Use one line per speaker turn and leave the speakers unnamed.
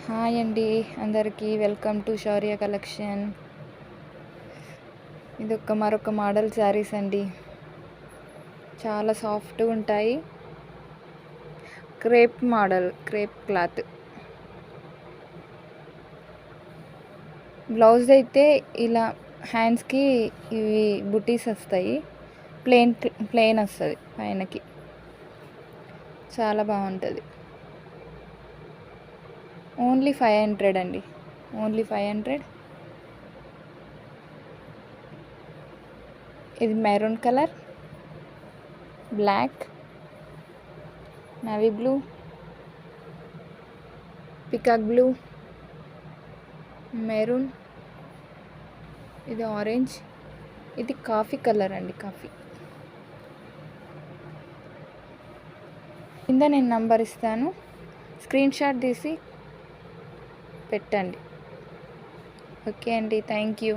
Hi అండి, అందరికీ welcome to Shaurya collection. ఇది మరొక మోడల్ శారీస్ అండి. చాలా సాఫ్ట్గా ఉంటాయి. Crepe model, crepe cloth. Blouse అయితే ఇలా హ్యాండ్స్కి ఇవి బుటీస్ వస్తాయి. ప్లెయిన్ వస్తుంది పైనకి. చాలా బాగుంటుంది. ఓన్లీ 500 అండి, ఓన్లీ 500. ఇది maroon colour, black, navy blue, peacock blue, maroon, ఇది ఆరెంజ్, ఇది కాఫీ కలర్ అండి, కాఫీ. కింద నేను నంబర్ ఇస్తాను, స్క్రీన్ షాట్ తీసి పెట్టండి. ఓకే అండి, థ్యాంక్ యూ.